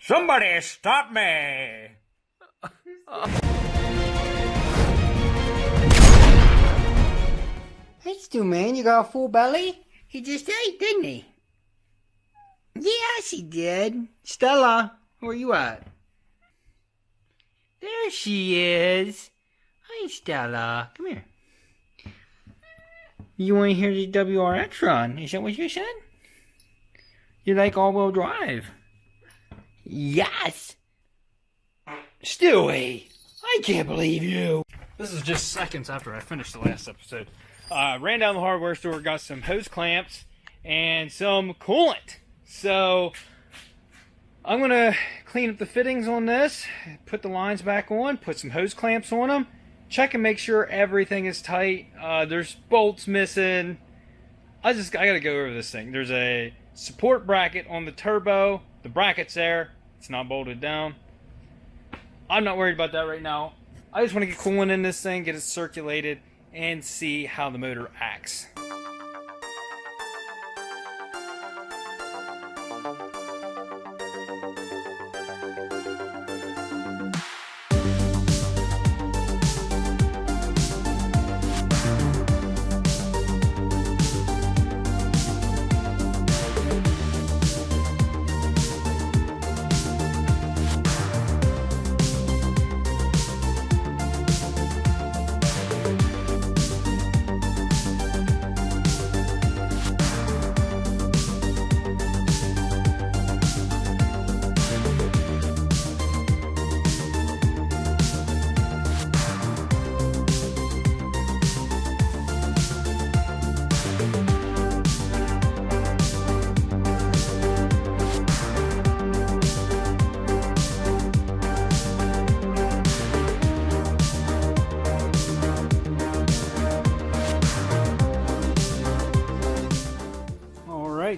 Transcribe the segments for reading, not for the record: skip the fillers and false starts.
Somebody stop me! Hey, Stu, man, you got a full belly? He just ate, didn't he? Yes, he did. Stella, where you at? There she is. Hi, Stella. Come here. You want to hear the WRX run? Is that what you said? You like all-wheel drive? Yes! Stewie, I can't believe you. This is just seconds after I finished the last episode. Ran down the hardware store, got some hose clamps and some coolant. So I'm going to clean up the fittings on this, put the lines back on, put some hose clamps on them, check and make sure everything is tight. There's bolts missing. I got to go over this thing. There's a support bracket on the turbo. The bracket's there. It's not bolted down. I'm not worried about that right now. I just want to get coolant in this thing, get it circulated, and see how the motor acts.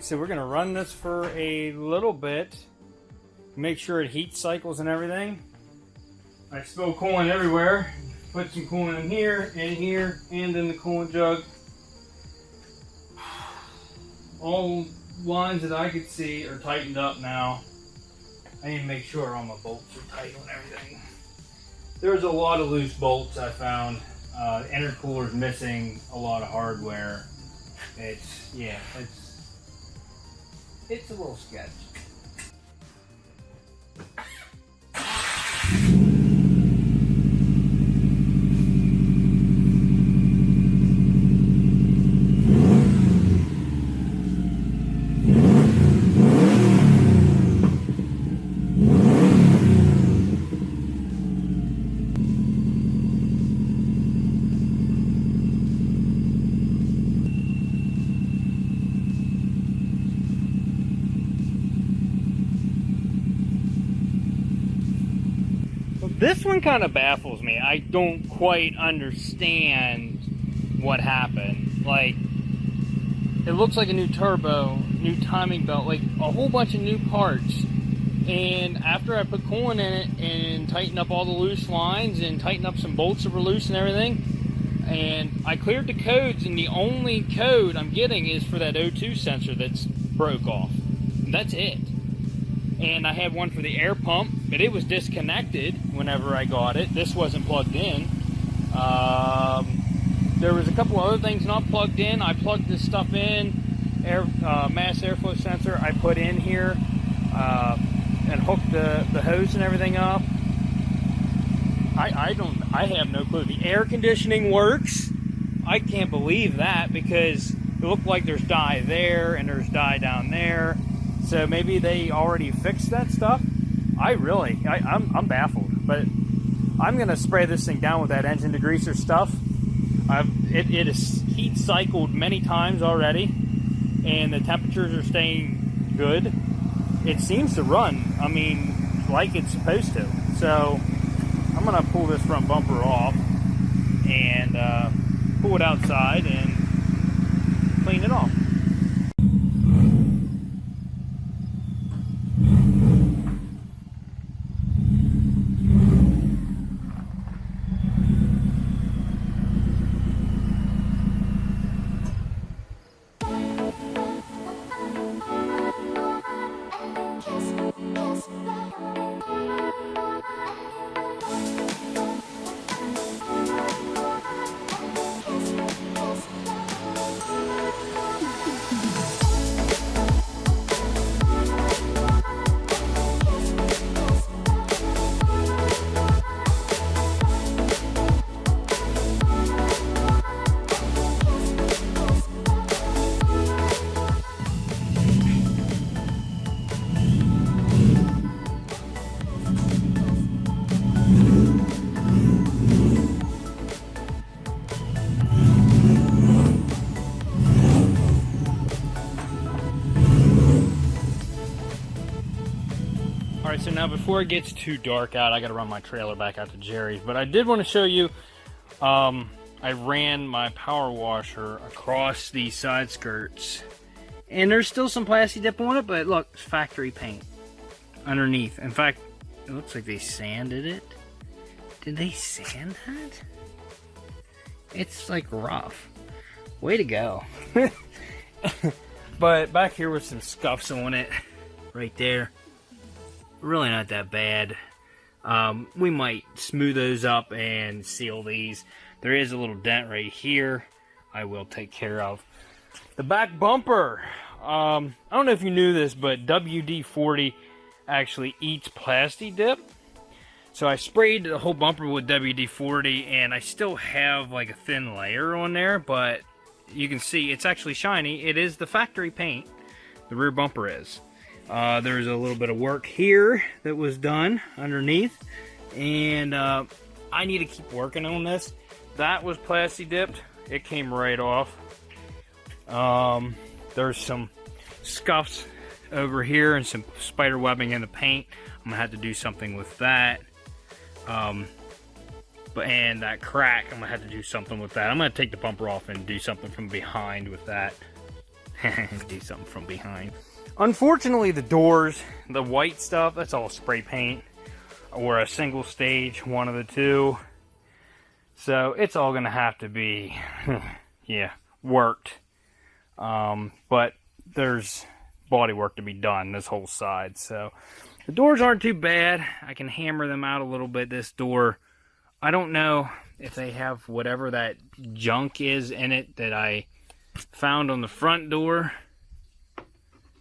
So we're going to run this for a little bit, make sure it heat cycles and everything. I spill coolant everywhere. Put some coolant in here, and in the coolant jug. All lines that I could see are tightened up now. I need to make sure all my bolts are tight on everything. There's a lot of loose bolts I found. Intercooler's missing a lot of hardware. It's a little sketch. This one kind of baffles me. I don't quite understand what happened. Like, it looks like a new turbo, new timing belt, like a whole bunch of new parts. And after I put coolant in it and tighten up all the loose lines and tighten up some bolts that were loose and everything, and I cleared the codes, and the only code I'm getting is for that O2 sensor that's broke off. And that's it. And I had one for the air pump, but it was disconnected whenever I got it. This wasn't plugged in. There was a couple other things not plugged in. I plugged this stuff in, mass airflow sensor I put in here, and hooked the hose and everything up. I have no clue. The air conditioning works. I can't believe that, because it looked like there's dye there and there's dye down there. So maybe they already fixed that stuff. I'm baffled, but I'm gonna spray this thing down with that engine degreaser stuff. It is heat cycled many times already, and the temperatures are staying good. It seems to run, I mean, like it's supposed to. So I'm gonna pull this front bumper off and pull it outside and clean it off. Kiss, kiss, Alright, so now before it gets too dark out, I gotta run my trailer back out to Jerry's. But I did want to show you, I ran my power washer across these side skirts. And there's still some plastic dip on it, but look, it's factory paint underneath. In fact, it looks like they sanded it. Did they sand that? It's like rough. Way to go. But back here with some scuffs on it, right there. Really not that bad. We might smooth those up and seal these. There is a little dent right here I will take care of. The back bumper. I don't know if you knew this, but WD-40 actually eats plastic dip. So I sprayed the whole bumper with WD-40, and I still have like a thin layer on there, but you can see it's actually shiny. It is the factory paint. The rear bumper is. There's a little bit of work here that was done underneath, and I need to keep working on this. That was plastic dipped. It came right off. There's some scuffs over here and some spider webbing in the paint. I'm gonna have to do something with that. And that crack, I'm gonna have to do something with that. I'm gonna take the bumper off and do something from behind with that. Do something from behind. Unfortunately, the doors, the white stuff, that's all spray paint or a single stage, one of the two. So it's all gonna have to be, yeah, worked. But there's body work to be done this whole side. So the doors aren't too bad. I can hammer them out a little bit. This door, I don't know if they have whatever that junk is in it that I found on the front door.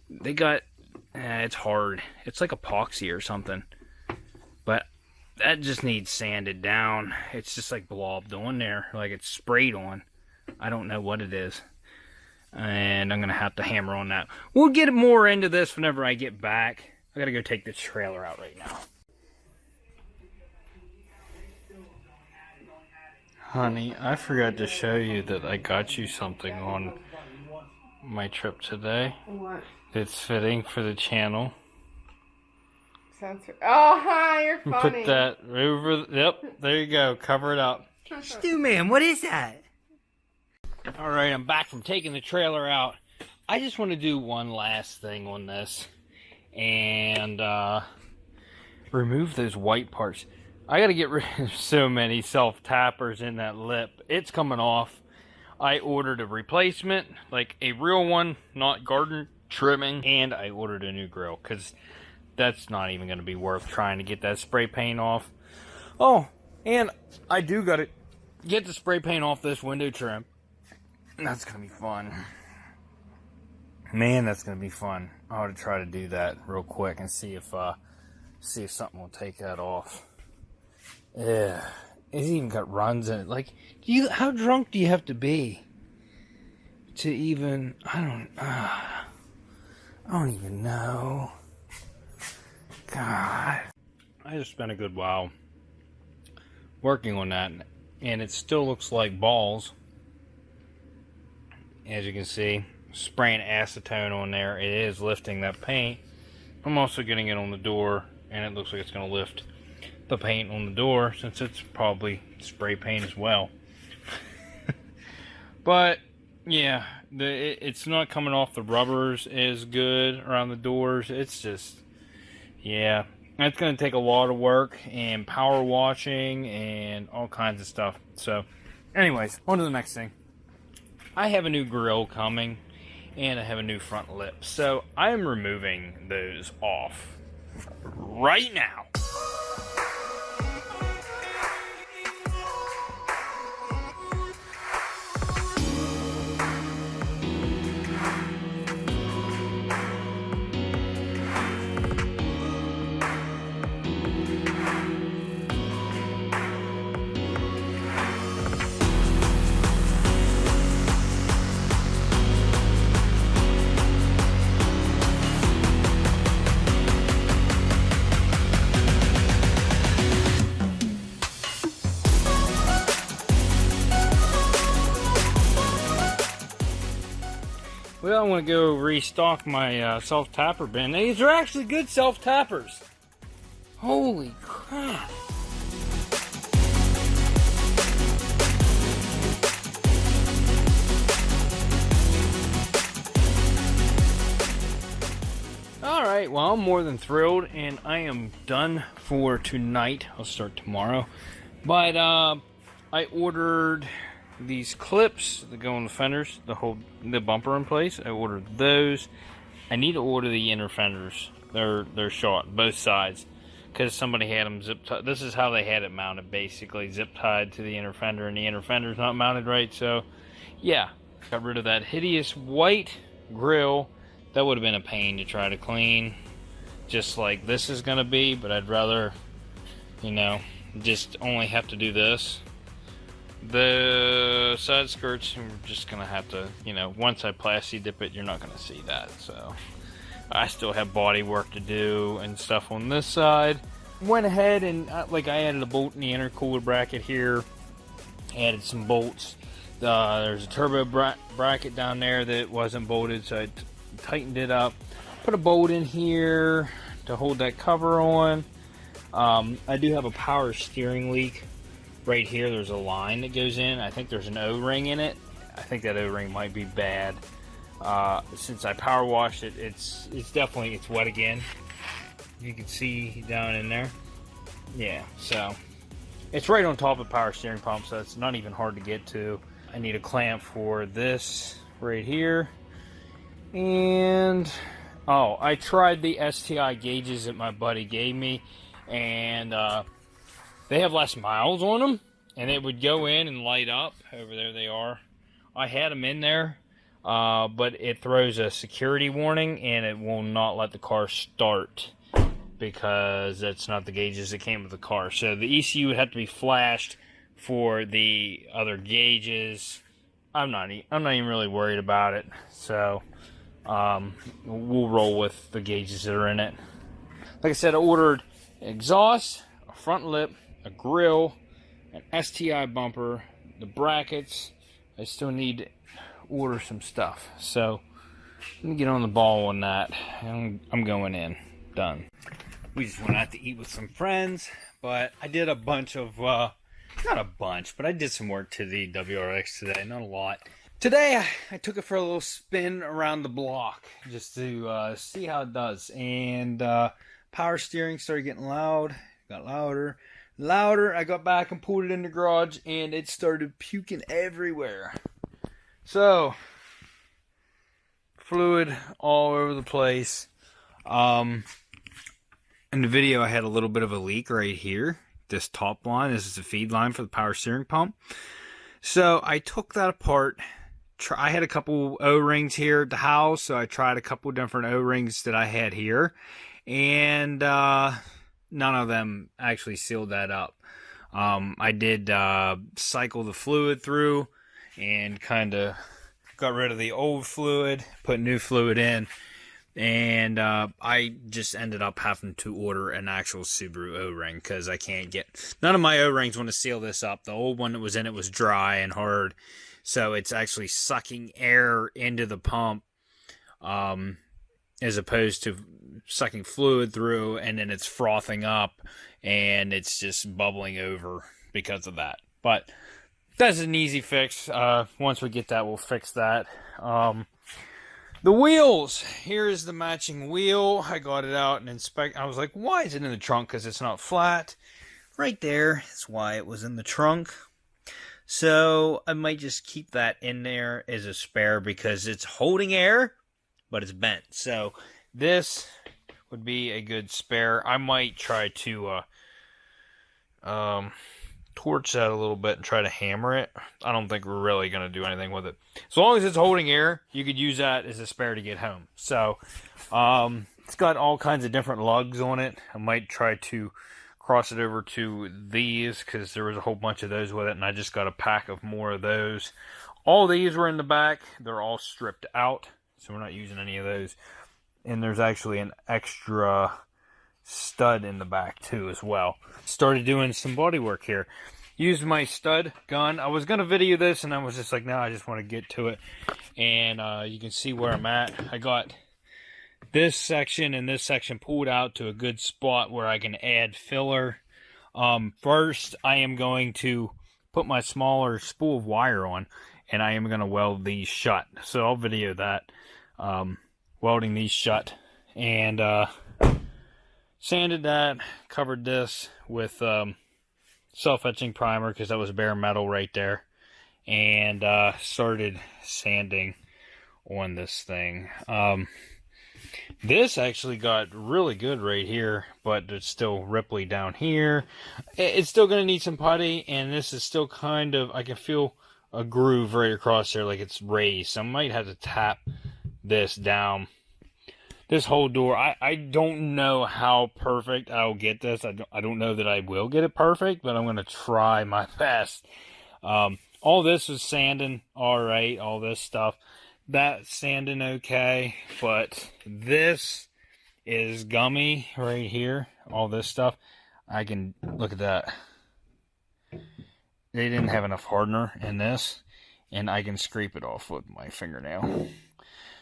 They got, it's hard. It's like epoxy or something. But that just needs sanded down. It's just like blobbed on there, like it's sprayed on. I don't know what it is. And I'm going to have to hammer on that. We'll get more into this whenever I get back. I got to go take this trailer out right now. Honey, I forgot to show you that I got you something on my trip today. What? It's fitting for the channel. Oh, hi, you're funny. Put that over. Yep, there you go. Cover it up. Stu man, what is that? Alright, I'm back from taking the trailer out. I just want to do one last thing on this. And remove those white parts. I got to get rid of so many self-tappers in that lip. It's coming off. I ordered a replacement, like a real one, not garden trimming. And I ordered a new grill, because that's not even going to be worth trying to get that spray paint off. Oh, and I do got to get the spray paint off this window trim. That's going to be fun. Man, that's going to be fun. I ought to try to do that real quick and see if something will take that off. Yeah, it's even got runs in it. Like, how drunk do you have to be to even? I don't even know. God, I just spent a good while working on that, and it still looks like balls. As you can see, spraying acetone on there, it is lifting that paint. I'm also getting it on the door, and it looks like it's going to lift the paint on the door, since it's probably spray paint as well. But yeah, it's not coming off the rubbers as good around the doors. It's just, yeah, it's going to take a lot of work and power washing and all kinds of stuff. So anyways, on to the next thing. I have a new grill coming, and I have a new front lip. So I am removing those off right now. Well, I want to go restock my self-tapper bin. These are actually good self-tappers. Holy crap. Alright, well, I'm more than thrilled, and I am done for tonight. I'll start tomorrow. But, I ordered these clips that go on the fenders to hold the bumper in place. I ordered those. I need to order the inner fenders. They're short, both sides, because somebody had them zip tied. This is how they had it mounted, basically, zip tied to the inner fender, and the inner fender's not mounted right. So, yeah, got rid of that hideous white grill. That would have been a pain to try to clean, just like this is going to be, but I'd rather, you know, just only have to do this. The side skirts, we're just going to have to, you know, once I plasti dip it, you're not going to see that. So I still have body work to do and stuff on this side. Went ahead and, like, I added a bolt in the intercooler bracket here, added some bolts. There's a turbo bracket down there that wasn't bolted, so I tightened it up, put a bolt in here to hold that cover on. I do have a power steering leak right here. There's a line that goes in. I think there's an O-ring in it. I think that O-ring might be bad. Since I power washed it, it's definitely wet again. You can see down in there. Yeah, so it's right on top of the power steering pump, so it's not even hard to get to. I need a clamp for this right here. And oh, I tried the STI gauges that my buddy gave me, and they have less miles on them, and it would go in and light up. Over there they are. I had them in there, but it throws a security warning, and it will not let the car start because that's not the gauges that came with the car. So the ECU would have to be flashed for the other gauges. I'm not even really worried about it. So we'll roll with the gauges that are in it. Like I said, I ordered an exhaust, a front lip, a grill, an STI bumper, the brackets. I still need to order some stuff. So let me get on the ball on that. I'm going in. Done. We just went out to eat with some friends, but I did a bunch of, not a bunch, but I did some work to the WRX today. Not a lot. Today, I took it for a little spin around the block just to see how it does. And power steering started getting loud. Got louder. I got back and pulled it in the garage, and it started puking everywhere. So, fluid all over the place. In the video, I had a little bit of a leak right here. This top line, this is the feed line for the power steering pump. So, I took that apart. I had a couple O-rings here at the house, so I tried a couple different O-rings that I had here, and none of them actually sealed that up. I did cycle the fluid through and kind of got rid of the old fluid, put new fluid in, and I just ended up having to order an actual Subaru O-ring because I can't get... None of my O-rings want to seal this up. The old one that was in it was dry and hard. So it's actually sucking air into the pump as opposed to sucking fluid through, and then it's frothing up and it's just bubbling over because of that. But that's an easy fix. Once we get that, we'll fix that. The wheels. Here is the matching wheel. I got it out and inspect. I was like, why is it in the trunk? Because it's not flat. Right there is why it was in the trunk. So I might just keep that in there as a spare because it's holding air, but it's bent. So this would be a good spare. I might try to torch that a little bit and try to hammer it. I don't think we're really going to do anything with it. As long as it's holding air, you could use that as a spare to get home. So it's got all kinds of different lugs on it. I might try to cross it over to these because there was a whole bunch of those with it, and I just got a pack of more of those. All these were in the back. They're all stripped out, so we're not using any of those. And there's actually an extra stud in the back too as well. Started doing some body work here. Used my stud gun. I was going to video this, and I was just like, no, I just want to get to it. And you can see where I'm at. I got this section and this section pulled out to a good spot where I can add filler. First, I am going to put my smaller spool of wire on, and I am going to weld these shut. So I'll video that, welding these shut. And sanded that, covered this with self-etching primer because that was bare metal right there, and started sanding on this thing. This actually got really good right here, but it's still ripply down here. It's still going to need some putty, and this is still kind of, I can feel a groove right across there like it's raised. So I might have to tap this down. This whole door, I don't know how perfect I'll get this. I don't know that I will get it perfect, but I'm going to try my best. All this is sanding all right, all this stuff. That's sanding okay, but this is gummy right here. All this stuff, I can, look at that. They didn't have enough hardener in this, and I can scrape it off with my fingernail.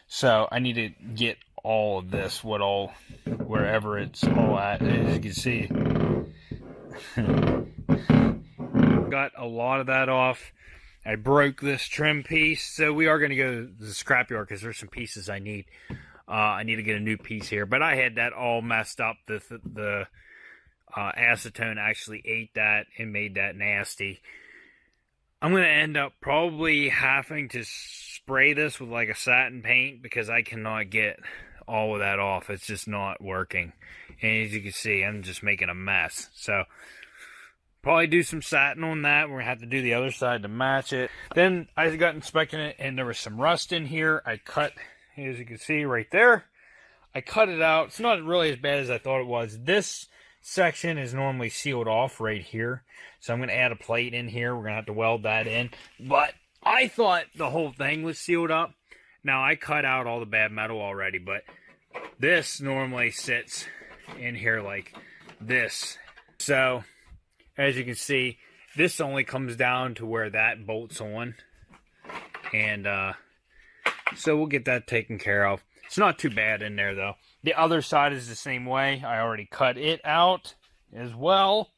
So I need to get all of this, wherever it's all at. As you can see, got a lot of that off. I broke this trim piece, so we are going to go to the scrapyard because there's some pieces I need. I need to get a new piece here, but I had that all messed up. The acetone actually ate that and made that nasty. I'm going to end up probably having to spray this with like a satin paint because I cannot get all of that off. It's just not working. And as you can see, I'm just making a mess. So probably do some satin on that. We're going to have to do the other side to match it. Then I got inspecting it, and there was some rust in here. I cut, as you can see right there, I cut it out. It's not really as bad as I thought it was. This section is normally sealed off right here. So I'm going to add a plate in here. We're going to have to weld that in. But I thought the whole thing was sealed up. Now, I cut out all the bad metal already, but this normally sits in here like this. So as you can see, this only comes down to where that bolts on. And so we'll get that taken care of. It's not too bad in there, though. The other side is the same way. I already cut it out as well.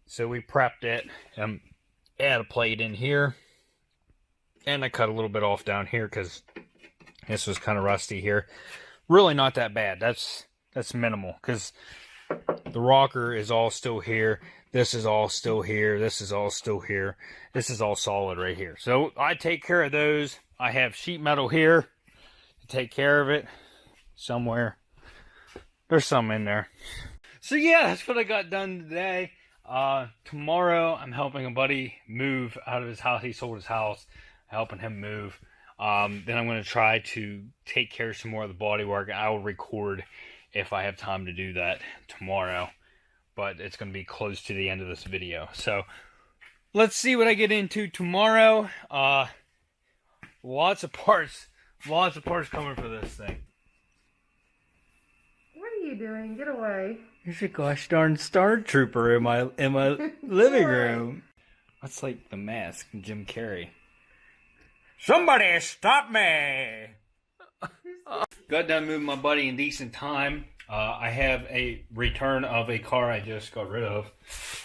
So we prepped it. Add a plate in here. And I cut a little bit off down here because this was kind of rusty here. Really not that bad. That's minimal because the rocker is all still here. This is all still here. This is all still here. This is all solid right here. So I take care of those. I have sheet metal here to take care of it somewhere. There's some in there. So yeah, that's what I got done today. Tomorrow I'm helping a buddy move out of his house. He sold his house, helping him move. Then I'm going to try to take care of some more of the bodywork. I will record if I have time to do that tomorrow, but it's going to be close to the end of this video. So let's see what I get into tomorrow. Lots of parts coming for this thing. What are you doing? Get away. There's a gosh darn Star Trooper in my living room. That's like The Mask and Jim Carrey. Somebody stop me! Got done moving my buddy in decent time. I have a return of a car I just got rid of.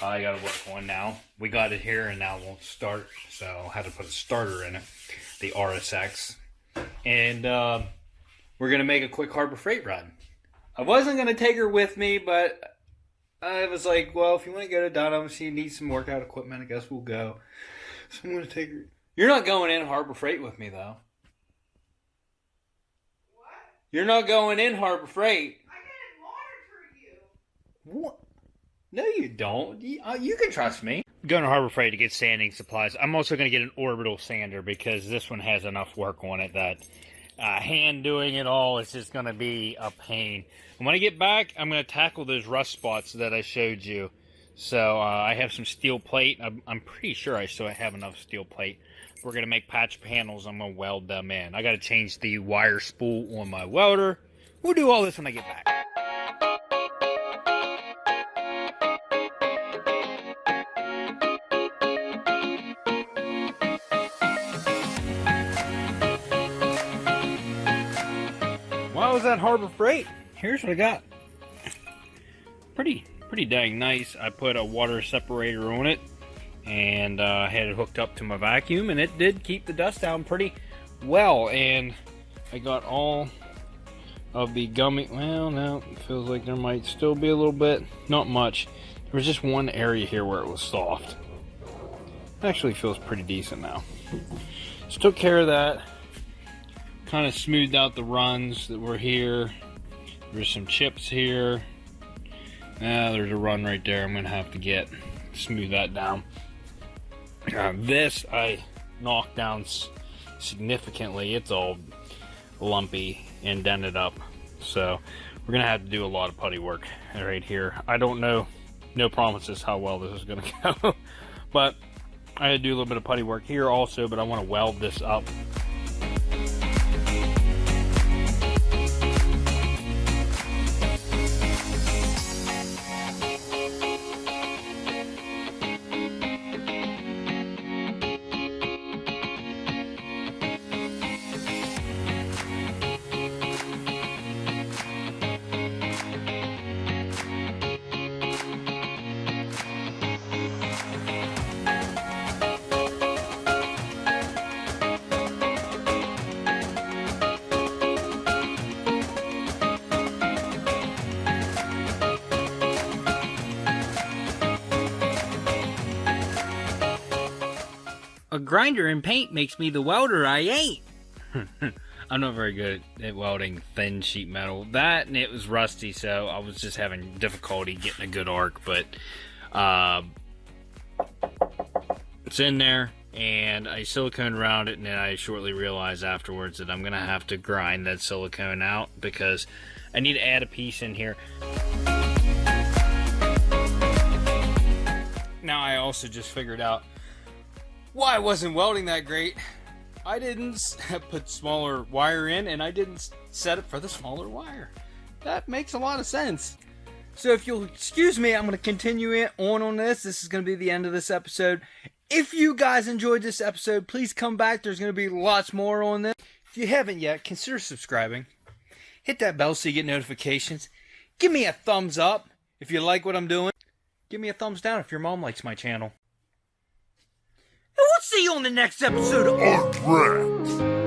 I got to work on now. We got it here and now it won't start, so I had to put a starter in it, the RSX. And we're going to make a quick Harbor Freight run. I wasn't going to take her with me, but I was like, well, if you want to go to Dunham, she needs some workout equipment, I guess we'll go. So I'm going to take her. You're not going in Harbor Freight with me, though. What? You're not going in Harbor Freight. I gotta monitor you. What? No, you don't. You can trust me. I'm going to Harbor Freight to get sanding supplies. I'm also going to get an orbital sander because this one has enough work on it that hand doing it all is just going to be a pain. And when I get back, I'm going to tackle those rust spots that I showed you. So I have some steel plate. I'm pretty sure I still have enough steel plate. We're going to make patch panels. I'm going to weld them in. I got to change the wire spool on my welder. We'll do all this when I get back. I was at Harbor Freight. Here's what I got. Pretty dang nice. I put a water separator on it and had it hooked up to my vacuum, and it did keep the dust down pretty well. And I got all of the gummy. Well, now it feels like there might still be a little bit. Not much. There was just one area here where it was soft. It actually feels pretty decent now. Just took care of that. Kind of smoothed out the runs that were here. There's some chips here. There's a run right there I'm going to have to smooth that down. This I knocked down significantly. It's all lumpy and dented up. So we're going to have to do a lot of putty work right here. I don't know. No promises how well this is going to go. But I had to do a little bit of putty work here also, but I want to weld this up. A grinder and paint makes me the welder I ain't. I'm not very good at welding thin sheet metal. That, and it was rusty, so I was just having difficulty getting a good arc. But it's in there, and I silicone around it, and then I shortly realized afterwards that I'm going to have to grind that silicone out because I need to add a piece in here. Now I also just figured out why I wasn't welding that great. I didn't put smaller wire in, and I didn't set it for the smaller wire. That makes a lot of sense. So if you'll excuse me, I'm going to continue on this. This is going to be the end of this episode. If you guys enjoyed this episode, please come back. There's going to be lots more on this. If you haven't yet, consider subscribing. Hit that bell so you get notifications. Give me a thumbs up if you like what I'm doing. Give me a thumbs down if your mom likes my channel. And we'll see you on the next episode of Art Wrecked.